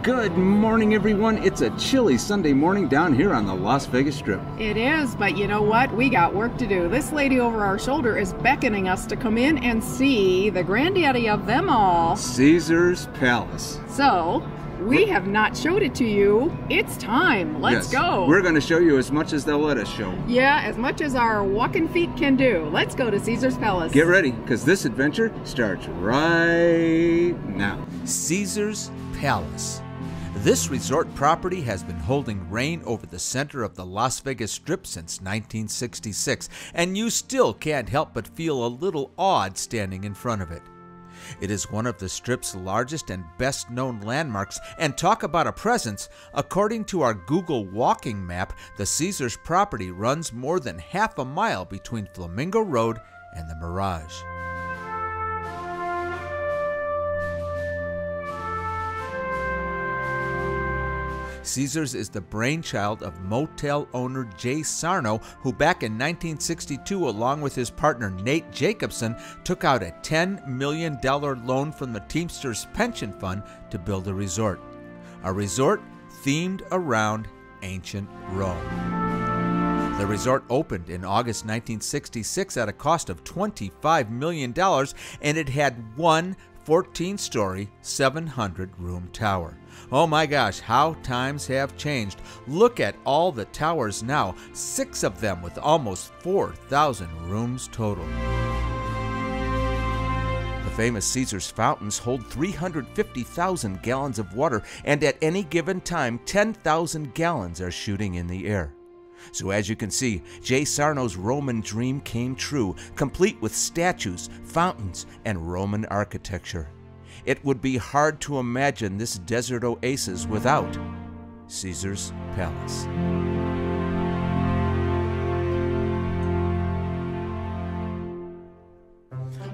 Good morning, everyone. It's a chilly Sunday morning down here on the Las Vegas Strip. It is, but you know what? We got work to do. This lady over our shoulder is beckoning us to come in and see the granddaddy of them all, Caesar's Palace. So, we have not showed it to you. It's time. Let's go. We're going to show you as much as they'll let us show. Yeah, as much as our walking feet can do. Let's go to Caesar's Palace. Get ready, because this adventure starts right now. Caesar's Palace. This resort property has been holding reign over the center of the Las Vegas Strip since 1966, and you still can't help but feel a little awed standing in front of it. It is one of the Strip's largest and best-known landmarks, and talk about a presence. According to our Google walking map, the Caesars property runs more than half a mile between Flamingo Road and the Mirage. Caesars is the brainchild of motel owner Jay Sarno, who back in 1962, along with his partner Nate Jacobson, took out a $10 million loan from the Teamsters Pension Fund to build a resort. A resort themed around ancient Rome. The resort opened in August 1966 at a cost of $25 million, and it had one 14-story, 700-room tower. Oh my gosh, how times have changed. Look at all the towers now, 6 of them with almost 4,000 rooms total. The famous Caesars fountains hold 350,000 gallons of water, and at any given time, 10,000 gallons are shooting in the air. So as you can see, Jay Sarno's Roman dream came true, complete with statues, fountains, and Roman architecture. It would be hard to imagine this desert oasis without Caesar's Palace.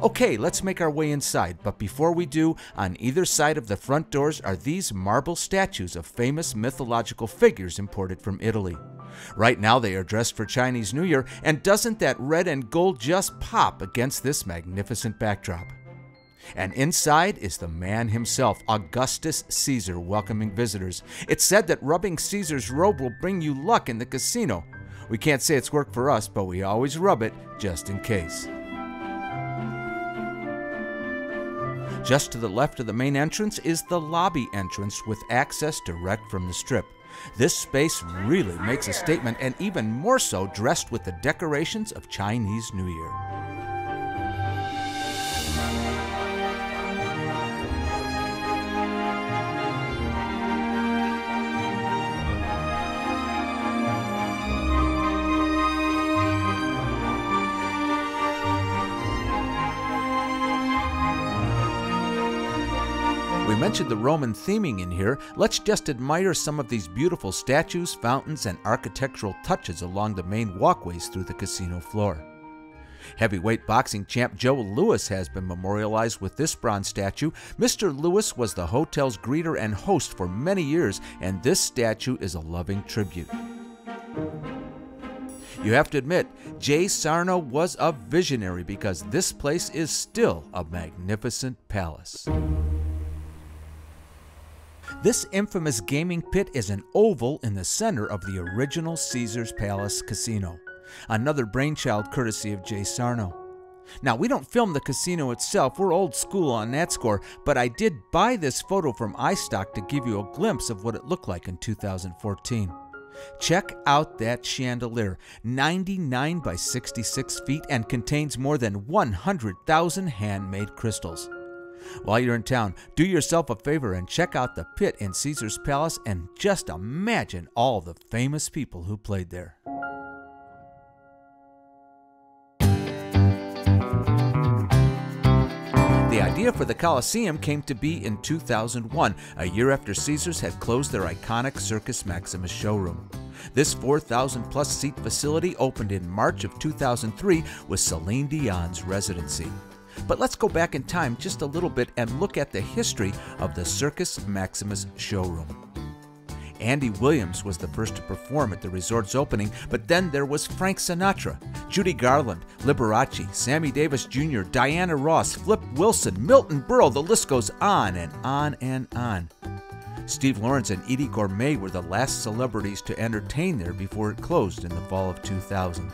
Okay, let's make our way inside, but before we do, on either side of the front doors are these marble statues of famous mythological figures imported from Italy. Right now they are dressed for Chinese New Year, and doesn't that red and gold just pop against this magnificent backdrop? And inside is the man himself, Augustus Caesar, welcoming visitors. It's said that rubbing Caesar's robe will bring you luck in the casino. We can't say it's worked for us, but we always rub it just in case. Just to the left of the main entrance is the lobby entrance with access direct from the Strip. This space really makes a statement, and even more so dressed with the decorations of Chinese New Year. We mentioned the Roman theming in here. Let's just admire some of these beautiful statues, fountains, and architectural touches along the main walkways through the casino floor. Heavyweight boxing champ Joe Louis has been memorialized with this bronze statue. Mr. Louis was the hotel's greeter and host for many years, and this statue is a loving tribute. You have to admit, Jay Sarno was a visionary, because this place is still a magnificent palace. This infamous gaming pit is an oval in the center of the original Caesars Palace Casino, another brainchild courtesy of Jay Sarno. Now, we don't film the casino itself, we're old school on that score, but I did buy this photo from iStock to give you a glimpse of what it looked like in 2014. Check out that chandelier, 99 by 66 feet, and contains more than 100,000 handmade crystals. While you're in town, do yourself a favor and check out the pit in Caesar's Palace, and just imagine all the famous people who played there. The idea for the Colosseum came to be in 2001, a year after Caesars had closed their iconic Circus Maximus showroom. This 4,000-plus seat facility opened in March of 2003 with Celine Dion's residency. But let's go back in time just a little bit and look at the history of the Circus Maximus showroom. Andy Williams was the first to perform at the resort's opening, but then there was Frank Sinatra, Judy Garland, Liberace, Sammy Davis Jr., Diana Ross, Flip Wilson, Milton Berle. The list goes on and on and on. Steve Lawrence and Edie Gourmet were the last celebrities to entertain there before it closed in the fall of 2000.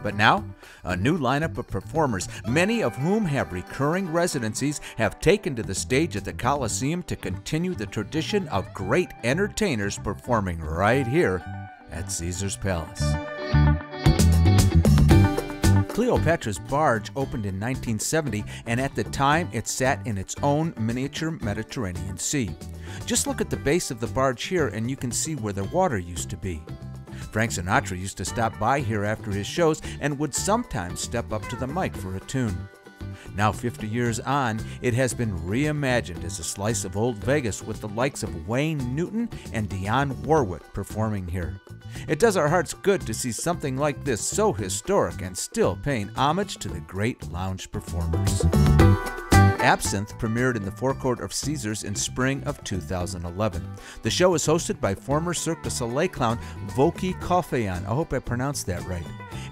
But now, a new lineup of performers, many of whom have recurring residencies, have taken to the stage at the Colosseum to continue the tradition of great entertainers performing right here at Caesar's Palace. Cleopatra's Barge opened in 1970, and at the time it sat in its own miniature Mediterranean Sea. Just look at the base of the barge here and you can see where the water used to be. Frank Sinatra used to stop by here after his shows and would sometimes step up to the mic for a tune. Now 50 years on, it has been reimagined as a slice of old Vegas with the likes of Wayne Newton and Dionne Warwick performing here. It does our hearts good to see something like this so historic and still paying homage to the great lounge performers. Absinthe premiered in the forecourt of Caesars in spring of 2011. The show is hosted by former Cirque du Soleil clown Voki Kofeyan, I hope I pronounced that right,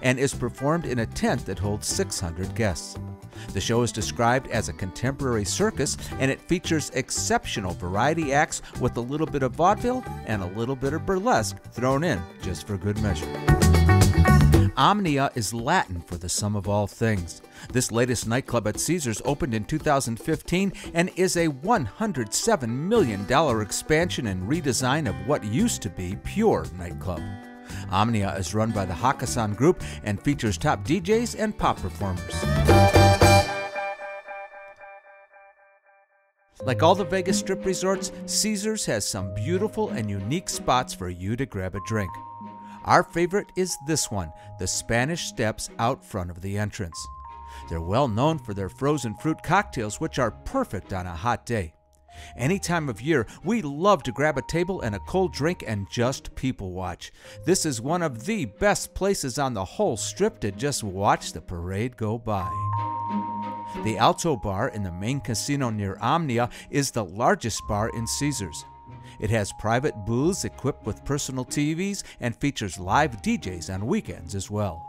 and is performed in a tent that holds 600 guests. The show is described as a contemporary circus, and it features exceptional variety acts with a little bit of vaudeville and a little bit of burlesque thrown in just for good measure. Omnia is Latin for the sum of all things. This latest nightclub at Caesars opened in 2015 and is a $107 million expansion and redesign of what used to be Pure Nightclub. Omnia is run by the Hakkasan Group and features top DJs and pop performers. Like all the Vegas Strip resorts, Caesars has some beautiful and unique spots for you to grab a drink. Our favorite is this one, the Spanish Steps out front of the entrance. They're well known for their frozen fruit cocktails, which are perfect on a hot day. Any time of year, we love to grab a table and a cold drink and just people watch. This is one of the best places on the whole strip to just watch the parade go by. The Alto Bar in the main casino near Omnia is the largest bar in Caesars. It has private booths equipped with personal TVs and features live DJs on weekends as well.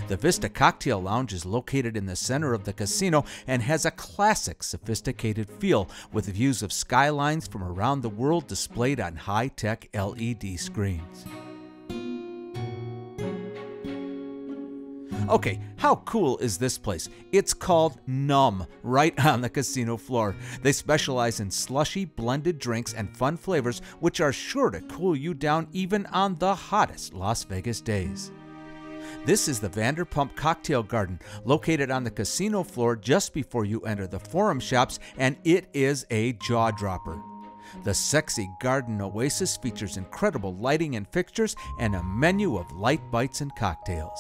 The Vista Cocktail Lounge is located in the center of the casino and has a classic, sophisticated feel with views of skylines from around the world displayed on high-tech LED screens. Okay, how cool is this place? It's called Numb, right on the casino floor. They specialize in slushy, blended drinks and fun flavors, which are sure to cool you down even on the hottest Las Vegas days. This is the Vanderpump Cocktail Garden, located on the casino floor just before you enter the Forum shops, and it is a jaw-dropper. The sexy garden oasis features incredible lighting and fixtures and a menu of light bites and cocktails.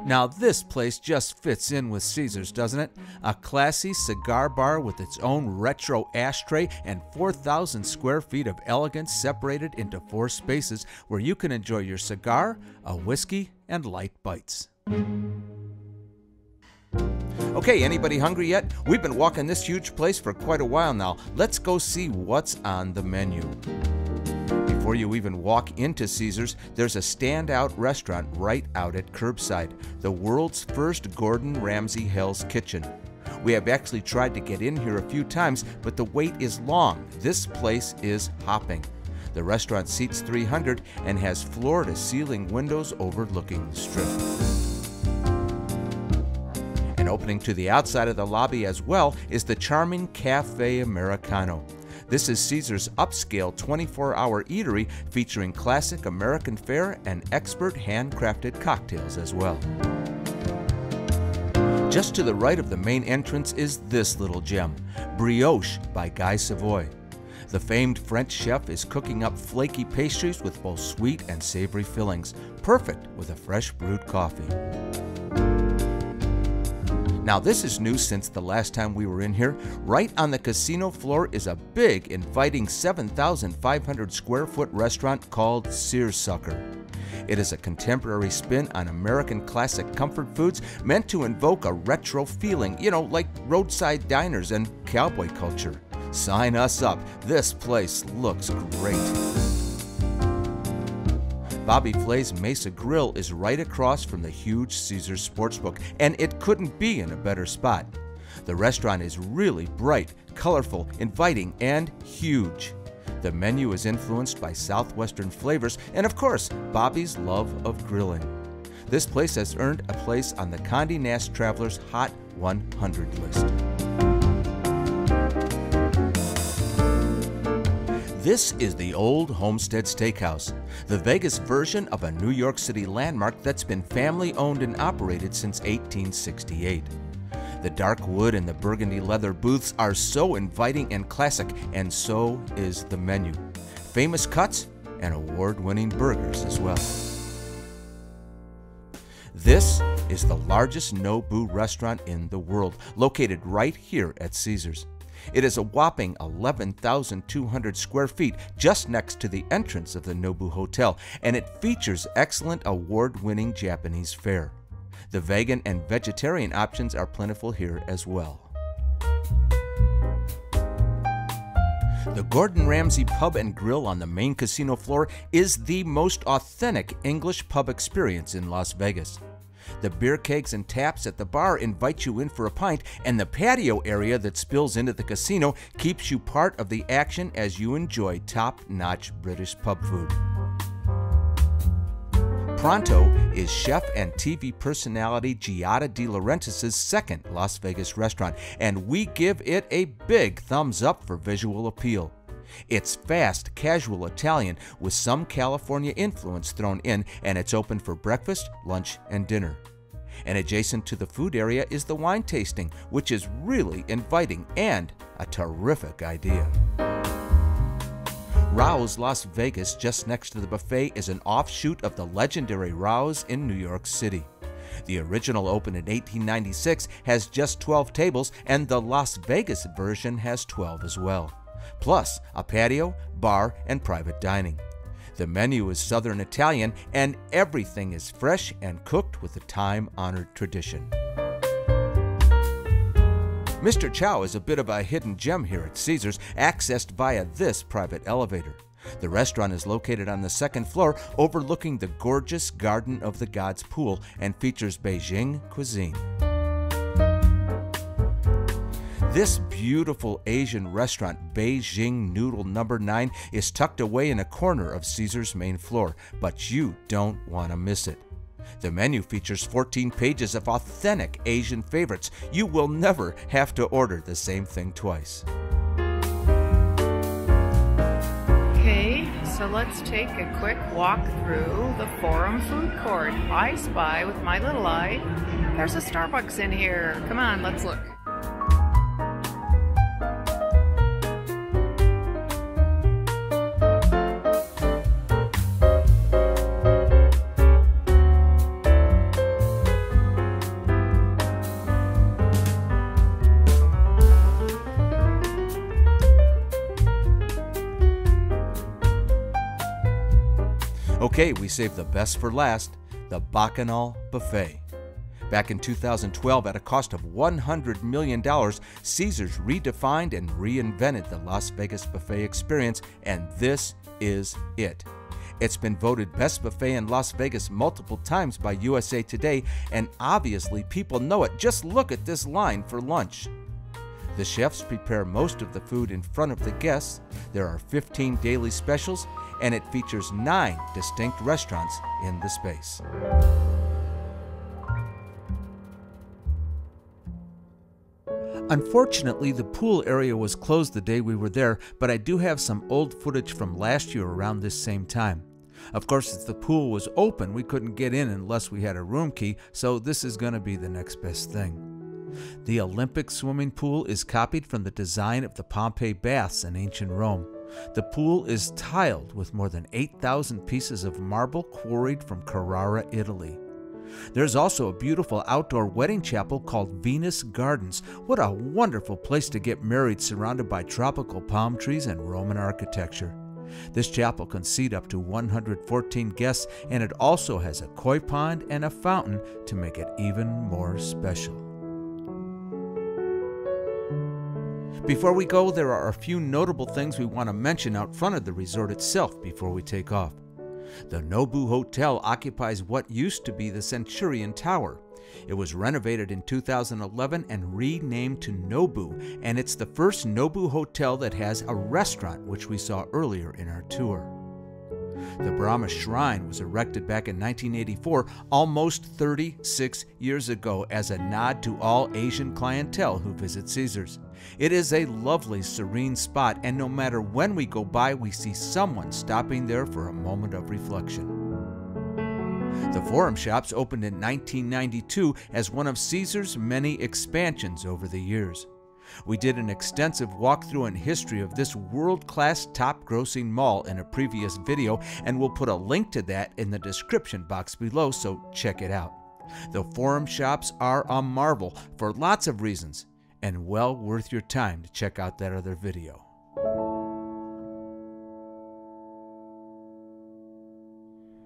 Now this place just fits in with Caesars, doesn't it? A classy cigar bar with its own retro ashtray and 4,000 square feet of elegance separated into 4 spaces where you can enjoy your cigar, a whiskey, and light bites. Okay, anybody hungry yet? We've been walking this huge place for quite a while now. Let's go see what's on the menu. Before you even walk into Caesars, there's a standout restaurant right out at curbside, the world's first Gordon Ramsay Hell's Kitchen. We have actually tried to get in here a few times, but the wait is long. This place is hopping. The restaurant seats 300 and has floor-to-ceiling windows overlooking the Strip. And opening to the outside of the lobby as well is the charming Cafe Americano. This is Caesars' upscale 24-hour eatery featuring classic American fare and expert handcrafted cocktails as well. Just to the right of the main entrance is this little gem, Brioche by Guy Savoy. The famed French chef is cooking up flaky pastries with both sweet and savory fillings, perfect with a fresh brewed coffee. Now this is new since the last time we were in here. Right on the casino floor is a big, inviting 7,500 square foot restaurant called Seersucker. It is a contemporary spin on American classic comfort foods meant to invoke a retro feeling, like roadside diners and cowboy culture. Sign us up. This place looks great. Bobby Flay's Mesa Grill is right across from the huge Caesars Sportsbook, and it couldn't be in a better spot. The restaurant is really bright, colorful, inviting, and huge. The menu is influenced by Southwestern flavors and, of course, Bobby's love of grilling. This place has earned a place on the Condé Nast Traveler's Hot 100 list. This is the Old Homestead Steakhouse, the Vegas version of a New York City landmark that's been family-owned and operated since 1868. The dark wood and the burgundy leather booths are so inviting and classic, and so is the menu. Famous cuts and award-winning burgers as well. This is the largest Nobu restaurant in the world, located right here at Caesars. It is a whopping 11,200 square feet just next to the entrance of the Nobu Hotel, and it features excellent award-winning Japanese fare. The vegan and vegetarian options are plentiful here as well. The Gordon Ramsay Pub and Grill on the main casino floor is the most authentic English pub experience in Las Vegas. The beer kegs and taps at the bar invite you in for a pint, and the patio area that spills into the casino keeps you part of the action as you enjoy top-notch British pub food. Pronto is chef and TV personality Giada De Laurentiis' second Las Vegas restaurant, and we give it a big thumbs up for visual appeal. It's fast, casual Italian with some California influence thrown in, and it's open for breakfast, lunch, and dinner. And adjacent to the food area is the wine tasting, which is really inviting and a terrific idea. Rao's Las Vegas, just next to the buffet, is an offshoot of the legendary Rao's in New York City. The original opened in 1896, has just 12 tables, and the Las Vegas version has 12 as well. Plus a patio, bar, and private dining. The menu is Southern Italian, and everything is fresh and cooked with a time-honored tradition. Mr. Chow is a bit of a hidden gem here at Caesars, accessed via this private elevator. The restaurant is located on the second floor, overlooking the gorgeous Garden of the Gods pool, and features Beijing cuisine. This beautiful Asian restaurant, Beijing Noodle No. 9, is tucked away in a corner of Caesars' main floor, but you don't want to miss it. The menu features 14 pages of authentic Asian favorites. You will never have to order the same thing twice. Okay, so let's take a quick walk through the Forum food court. I spy with my little eye. There's a Starbucks in here. Come on, let's look. Okay, we saved the best for last, the Bacchanal Buffet. Back in 2012, at a cost of $100 million, Caesars redefined and reinvented the Las Vegas buffet experience, and this is it. It's been voted Best Buffet in Las Vegas multiple times by USA Today, and obviously people know it. Just look at this line for lunch. The chefs prepare most of the food in front of the guests. There are 15 daily specials, and it features 9 distinct restaurants in the space. Unfortunately, the pool area was closed the day we were there, but I do have some old footage from last year around this same time. Of course, since the pool was open, we couldn't get in unless we had a room key, so this is going to be the next best thing. The Olympic swimming pool is copied from the design of the Pompeii baths in ancient Rome. The pool is tiled with more than 8,000 pieces of marble quarried from Carrara, Italy. There's also a beautiful outdoor wedding chapel called Venus Gardens. What a wonderful place to get married, surrounded by tropical palm trees and Roman architecture. This chapel can seat up to 114 guests, and it also has a koi pond and a fountain to make it even more special. Before we go, there are a few notable things we want to mention out front of the resort itself before we take off. The Nobu Hotel occupies what used to be the Centurion Tower. It was renovated in 2011 and renamed to Nobu, and it's the first Nobu hotel that has a restaurant, which we saw earlier in our tour. The Brahma Shrine was erected back in 1984, almost 36 years ago, as a nod to all Asian clientele who visit Caesars. It is a lovely, serene spot, and no matter when we go by, we see someone stopping there for a moment of reflection. The Forum Shops opened in 1992 as one of Caesars' many expansions over the years. We did an extensive walkthrough and history of this world-class top-grossing mall in a previous video, and we'll put a link to that in the description box below, so check it out. The Forum Shops are a marvel for lots of reasons, and well worth your time to check out that other video.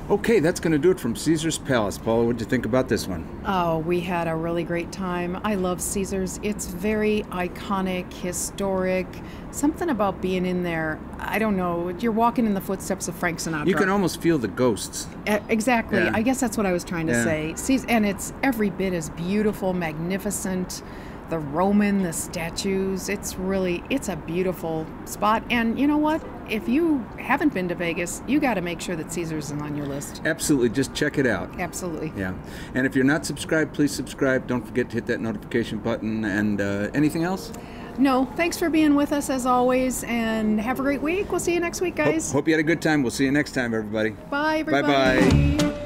Okay, that's going to do it from Caesar's Palace. Paula, what did you think about this one? Oh, we had a really great time. I love Caesars. It's very iconic, historic. Something about being in there, I don't know, you're walking in the footsteps of Frank Sinatra. You can almost feel the ghosts. Exactly. Yeah. I guess that's what I was trying to say. And it's every bit as beautiful, magnificent. The Roman, the statues, it's a beautiful spot. And you know what? If you haven't been to Vegas, you got to make sure that Caesars is on your list. Absolutely. Just check it out. Absolutely. Yeah. And if you're not subscribed, please subscribe. Don't forget to hit that notification button. And anything else? No. Thanks for being with us as always. And have a great week. We'll see you next week, guys. Hope you had a good time. We'll see you next time, everybody. Bye, everybody. Bye-bye.